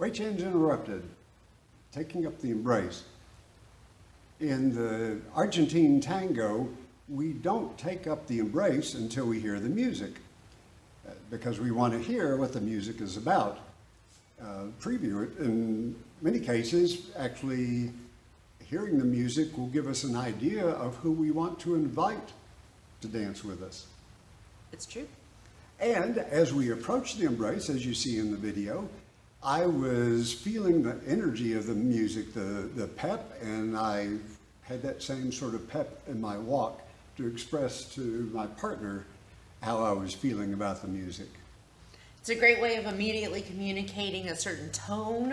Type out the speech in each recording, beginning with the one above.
Great Change Interrupted, taking up the embrace. In the Argentine tango, we don't take up the embrace until we hear the music, because we want to hear what the music is about. Preview it. In many cases, actually hearing the music will give us an idea of who we want to invite to dance with us. It's true. And as we approach the embrace, as you see in the video, I was feeling the energy of the music, the pep, and I had that same sort of pep in my walk to express to my partner how I was feeling about the music. It's a great way of immediately communicating a certain tone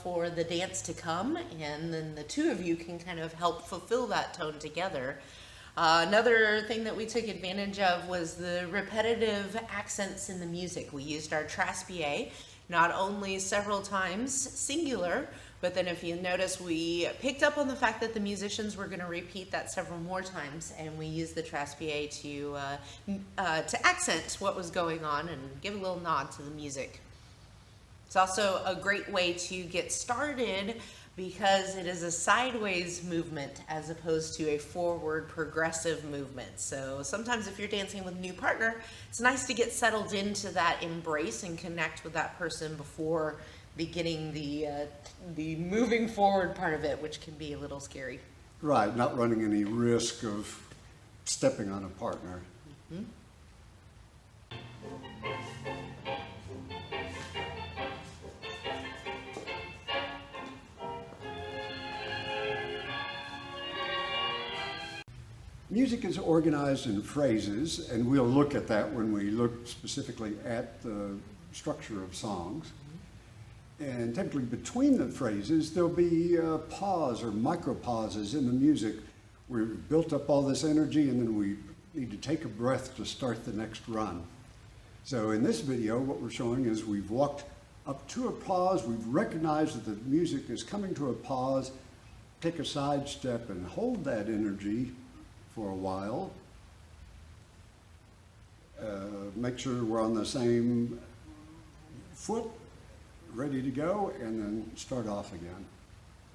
for the dance to come, and then the two of you can kind of help fulfill that tone together. Another thing that we took advantage of was the repetitive accents in the music. We used our traspié, not only several times singular, but then if you notice, we picked up on the fact that the musicians were going to repeat that several more times, and we used the traspié to accent what was going on and give a little nod to the music. It's also a great way to get started because it is a sideways movement as opposed to a forward progressive movement. So sometimes if you're dancing with a new partner, it's nice to get settled into that embrace and connect with that person before beginning the moving forward part of it, which can be a little scary. Right, not running any risk of stepping on a partner. Mm-hmm. Music is organized in phrases, and we'll look at that when we look specifically at the structure of songs. And typically between the phrases, there'll be a pause or micro pauses in the music. We've built up all this energy, and then we need to take a breath to start the next run. So in this video, what we're showing is we've walked up to a pause, we've recognized that the music is coming to a pause, take a side step and hold that energy for a while. Make sure we're on the same foot, ready to go, and then start off again.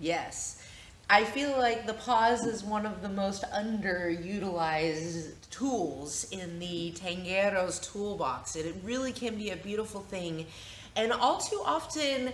Yes. I feel like the pause is one of the most underutilized tools in the tanguero's toolbox. It really can be a beautiful thing. And all too often,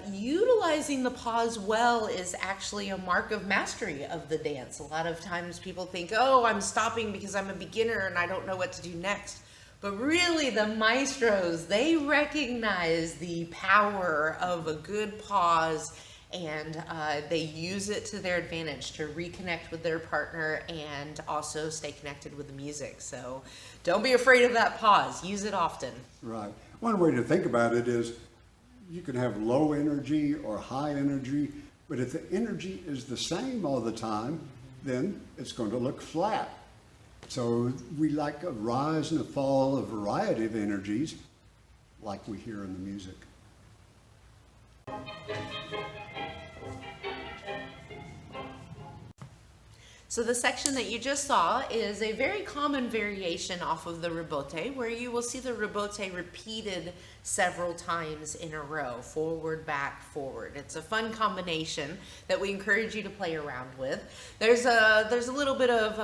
utilizing the pause well is actually a mark of mastery of the dance. A lot of times people think, oh, I'm stopping because I'm a beginner and I don't know what to do next. But really, the maestros, they recognize the power of a good pause, and they use it to their advantage to reconnect with their partner and also stay connected with the music. So don't be afraid of that pause. Use it often. Right. One way to think about it is you can have low energy or high energy, but if the energy is the same all the time, then it's going to look flat. So we like a rise and a fall, a variety of energies, like we hear in the music. So the section that you just saw is a very common variation off of the rebote, where you will see the rebote repeated several times in a row, forward, back, forward. It's a fun combination that we encourage you to play around with. There's a little bit of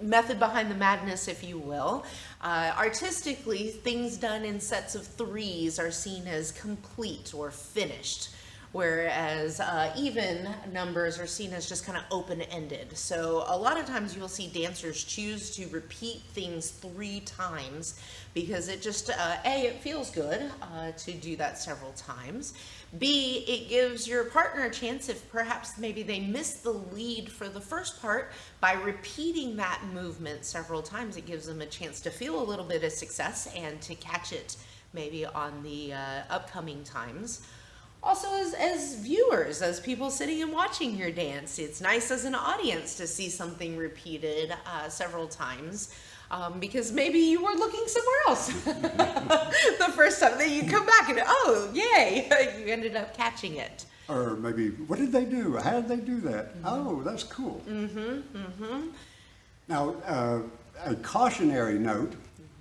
method behind the madness, if you will. Artistically, things done in sets of threes are seen as complete or finished, whereas even numbers are seen as just kind of open-ended. So a lot of times you will see dancers choose to repeat things 3 times because it just, A, it feels good to do that several times. B, it gives your partner a chance, if perhaps maybe they missed the lead for the first part, by repeating that movement several times, it gives them a chance to feel a little bit of success and to catch it maybe on the upcoming times. Also, as viewers, as people sitting and watching your dance, it's nice as an audience to see something repeated several times because maybe you were looking somewhere else the first time. Then you come back and, oh, yay, you ended up catching it. Or maybe, what did they do? How did they do that? Mm-hmm. Oh, that's cool. Mm-hmm, mm-hmm. Now, a cautionary note,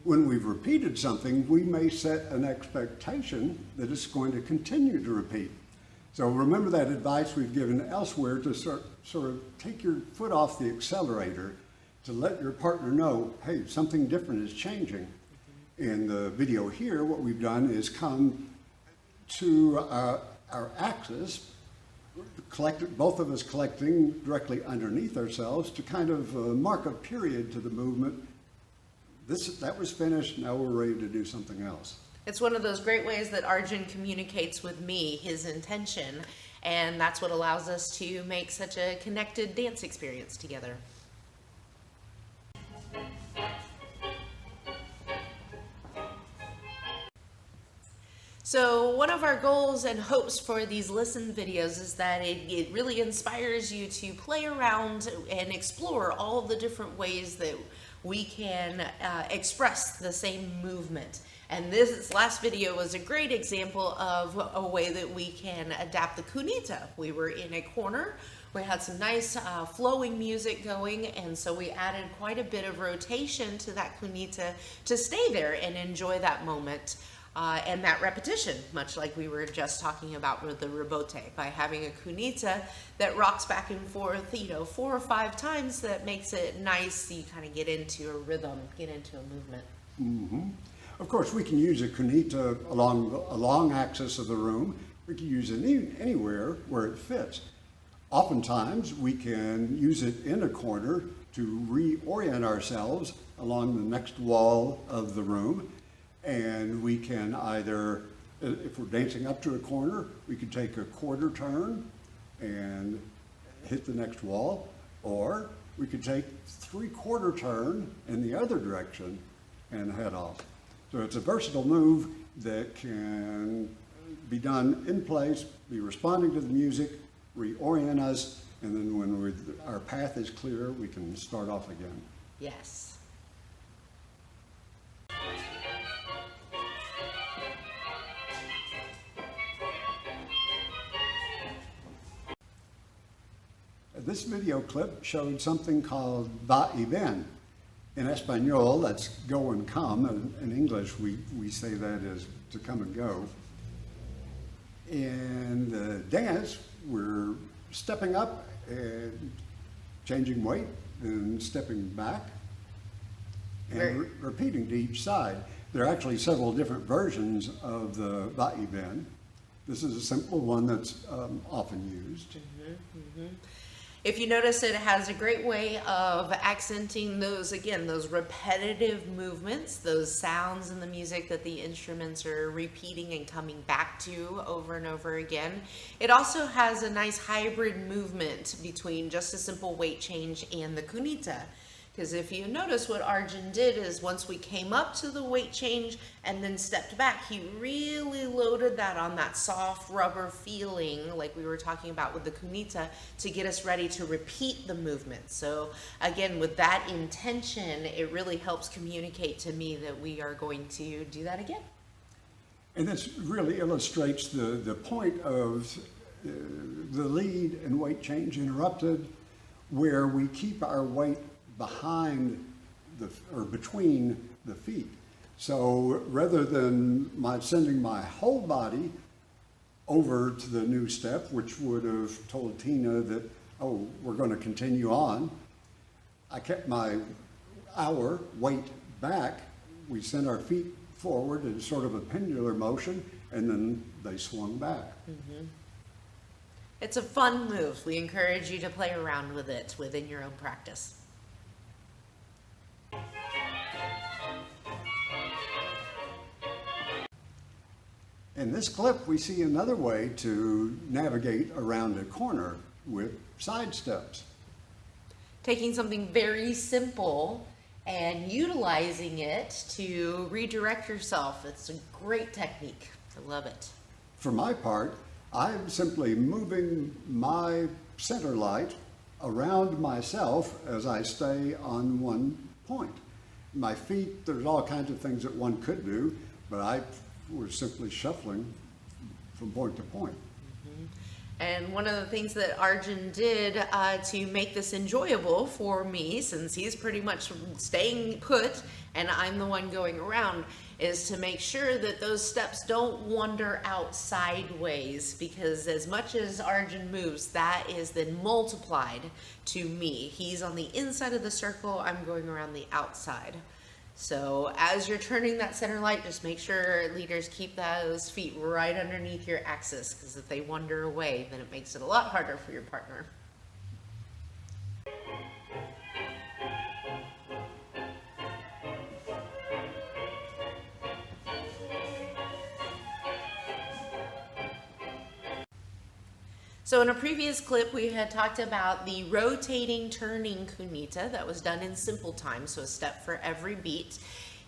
when we've repeated something, we may set an expectation that it's going to continue to repeat. So remember that advice we've given elsewhere to sort of take your foot off the accelerator to let your partner know, hey, something different is changing. In the video here, what we've done is come to our axis, both of us collecting directly underneath ourselves to kind of mark a period to the movement. That was finished, now we're ready to do something else. It's one of those great ways that Arjun communicates with me his intention, and that's what allows us to make such a connected dance experience together. So one of our goals and hopes for these listen videos is that it really inspires you to play around and explore all the different ways that we can express the same movement. And this last video was a great example of a way that we can adapt the kunita. We were in a corner, we had some nice flowing music going, and so we added quite a bit of rotation to that kunita to stay there and enjoy that moment. And that repetition, much like we were just talking about with the rebote, by having a kunita that rocks back and forth, 4 or 5 times, that makes it nice. You kind of get into a rhythm, get into a movement. Mm-hmm. Of course, we can use a kunita along a long axis of the room. We can use it anywhere where it fits. Oftentimes, we can use it in a corner to reorient ourselves along the next wall of the room. And we can either, if we're dancing up to a corner, we could take a quarter turn and hit the next wall, or we could take 3/4 turn in the other direction and head off. So it's a versatile move that can be done in place, be responding to the music, reorient us, and then when our path is clear, we can start off again. Yes. This video clip showed something called va y ven. In Espanol, that's go and come, and in English we say that as to come and go. In the dance, we're stepping up and changing weight and stepping back and repeating to each side. There are actually several different versions of the va y ven. This is a simple one that's often used. Mm-hmm, mm-hmm. If you notice, it has a great way of accenting those repetitive movements, those sounds in the music that the instruments are repeating and coming back to over and over again. It also has a nice hybrid movement between just a simple weight change and the kunita. Because if you notice, what Arjun did is once we came up to the weight change and then stepped back, he really loaded that on that soft rubber feeling like we were talking about with the kunita to get us ready to repeat the movement. So again, with that intention, it really helps communicate to me that we are going to do that again. And this really illustrates the point of the lead and weight change interrupted, where we keep our weight behind or between the feet. So rather than sending my whole body over to the new step, which would have told Tina that, oh, we're going to continue on, I kept our weight back. We sent our feet forward in sort of a pendular motion, and then they swung back. Mm-hmm. It's a fun move. We encourage you to play around with it within your own practice. In this clip, we see another way to navigate around a corner with side steps. Taking something very simple and utilizing it to redirect yourself. It's a great technique. I love it. For my part, I'm simply moving my center light around myself as I stay on one point. My feet, there's all kinds of things that one could do, but I was simply shuffling from point to point. Mm-hmm. And one of the things that Arjun did to make this enjoyable for me, since he's pretty much staying put and I'm the one going around, is to make sure that those steps don't wander out sideways, because as much as Arjun moves, that is then multiplied to me. He's on the inside of the circle, I'm going around the outside. So as you're turning that center light, just make sure leaders keep those feet right underneath your axis, because if they wander away, then it makes it a lot harder for your partner. So in a previous clip, we had talked about the rotating turning kunita that was done in simple time, so a step for every beat.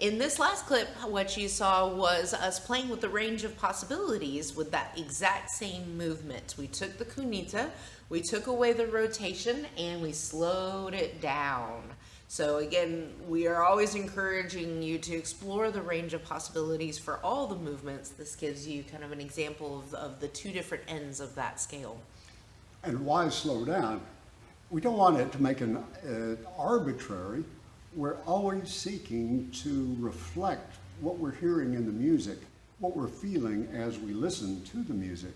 In this last clip, what you saw was us playing with the range of possibilities with that exact same movement. We took the kunita, we took away the rotation, and we slowed it down. So again, we are always encouraging you to explore the range of possibilities for all the movements. This gives you kind of an example of the two different ends of that scale. And why slow down? We don't want it to make it arbitrary. We're always seeking to reflect what we're hearing in the music, what we're feeling as we listen to the music.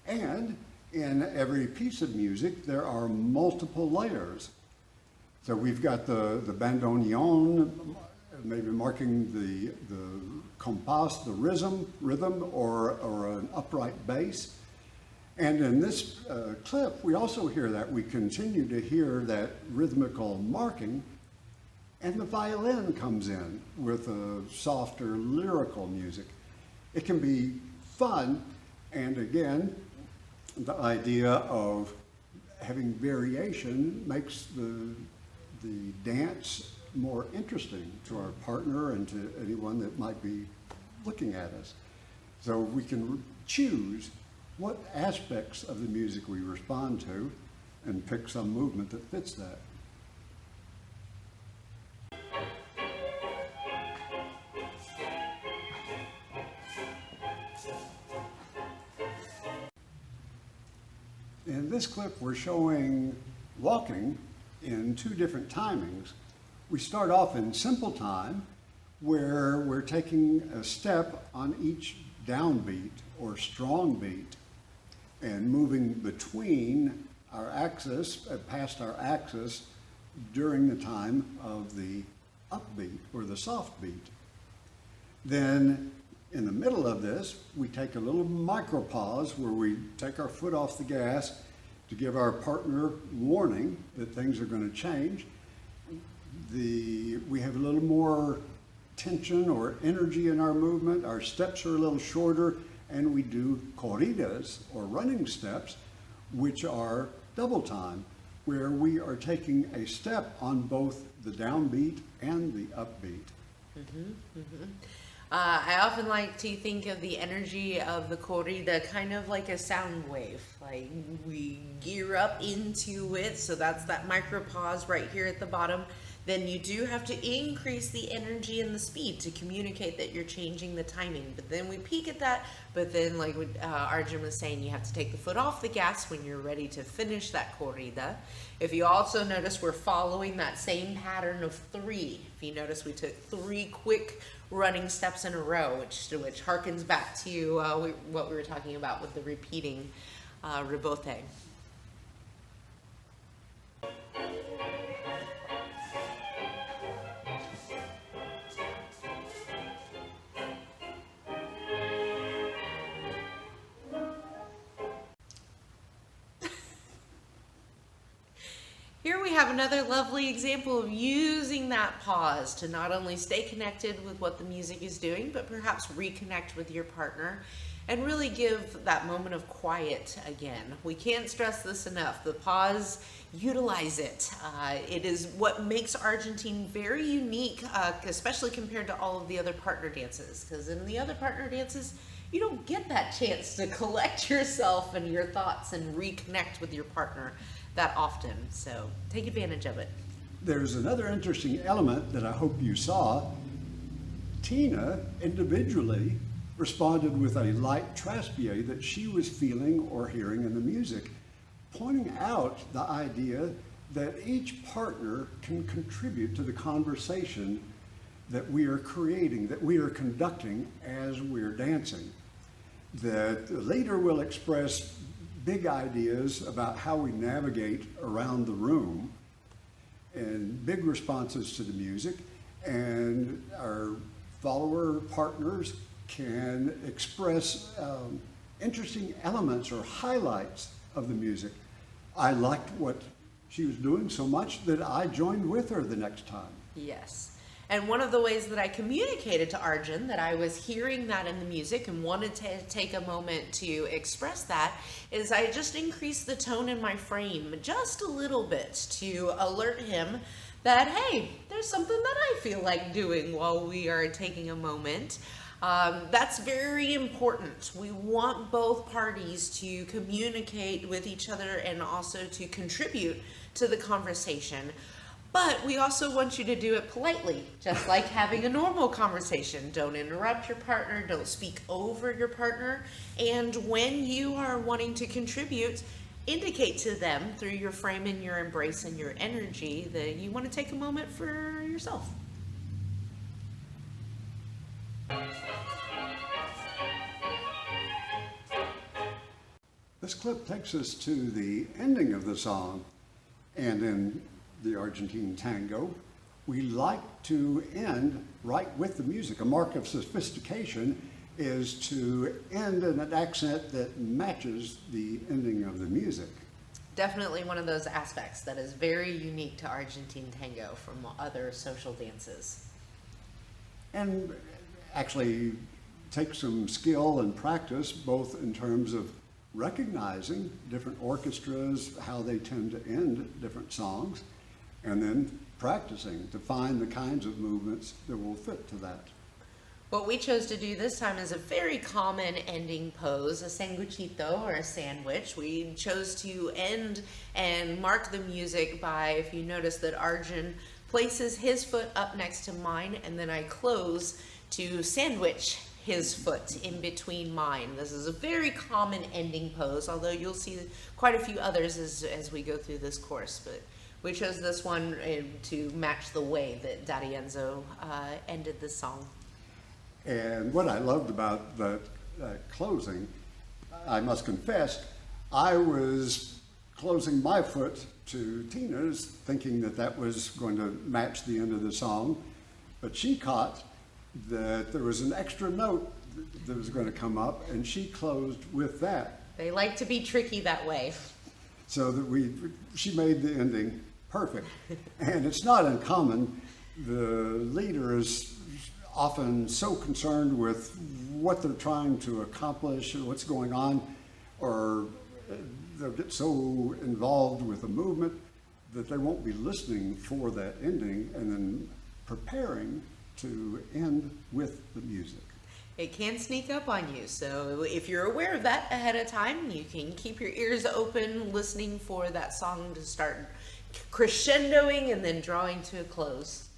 And in every piece of music, there are multiple layers. So we've got the bandoneon, maybe marking the compas, the rhythm or an upright bass. And in this clip, we also hear that. We continue to hear that rhythmical marking, and the violin comes in with a softer lyrical music. It can be fun, and again, the idea of having variation makes the dance more interesting to our partner and to anyone that might be looking at us. So we can choose what aspects of the music we respond to and pick some movement that fits that. In this clip, we're showing walking in two different timings. We start off in simple time, where we're taking a step on each downbeat or strong beat and moving between our axis, past our axis, during the time of the upbeat or the soft beat. Then in the middle of this, we take a little micro pause where we take our foot off the gas to give our partner warning that things are going to change. We have a little more tension or energy in our movement. Our steps are a little shorter, and we do corridas or running steps, which are double time, where we are taking a step on both the downbeat and the upbeat. I often like to think of the energy of the corrida kind of like a sound wave. Like we gear up into it, so that's that micro pause right here at the bottom. Then you do have to increase the energy and the speed to communicate that you're changing the timing. But then we peak at that, but then like Arjun was saying, you have to take the foot off the gas when you're ready to finish that corrida. If you also notice, we're following that same pattern of 3. If you notice, we took 3 quick running steps in a row, which harkens back to what we were talking about with the repeating rebote. Here we have another lovely example of using that pause to not only stay connected with what the music is doing, but perhaps reconnect with your partner and really give that moment of quiet again. We can't stress this enough. The pause, utilize it. It is what makes Argentine very unique, especially compared to all of the other partner dances, because in the other partner dances, you don't get that chance to collect yourself and your thoughts and reconnect with your partner that often, so take advantage of it. There's another interesting element that I hope you saw. Tina individually responded with a light traspié that she was feeling or hearing in the music, pointing out the idea that each partner can contribute to the conversation that we are creating, that we are conducting as we're dancing. That the leader will express big ideas about how we navigate around the room and big responses to the music, and our follower partners can express interesting elements or highlights of the music. I liked what she was doing so much that I joined with her the next time. Yes. And one of the ways that I communicated to Arjun that I was hearing that in the music and wanted to take a moment to express that is I just increased the tone in my frame just a little bit to alert him that, hey, there's something that I feel like doing while we are taking a moment. That's very important. We want both parties to communicate with each other and also to contribute to the conversation. But we also want you to do it politely, just like having a normal conversation. Don't interrupt your partner, don't speak over your partner, and when you are wanting to contribute, indicate to them through your frame and your embrace and your energy that you want to take a moment for yourself. This clip takes us to the ending of the song, and in the Argentine tango, we like to end right with the music. A mark of sophistication is to end in an accent that matches the ending of the music. Definitely one of those aspects that is very unique to Argentine tango from other social dances. And actually take some skill and practice, both in terms of recognizing different orchestras, how they tend to end different songs, and then practicing to find the kinds of movements that will fit to that. What we chose to do this time is a very common ending pose, a sanguchito or a sandwich. We chose to end and mark the music by, if you notice that Arjun places his foot up next to mine, and then I close to sandwich his foot in between mine. This is a very common ending pose, although you'll see quite a few others as we go through this course. But we chose this one to match the way that D'Arienzo ended the song. And what I loved about that closing, I must confess, I was closing my foot to Tina's, thinking that that was going to match the end of the song, but she caught that there was an extra note that was going to come up, and she closed with that. They like to be tricky that way. So that she made the ending perfect. And it's not uncommon. The leader is often so concerned with what they're trying to accomplish or what's going on, or they'll get so involved with the movement that they won't be listening for that ending and then preparing to end with the music. It can sneak up on you, so if you're aware of that ahead of time, you can keep your ears open, listening for that song to start crescendoing and then drawing to a close.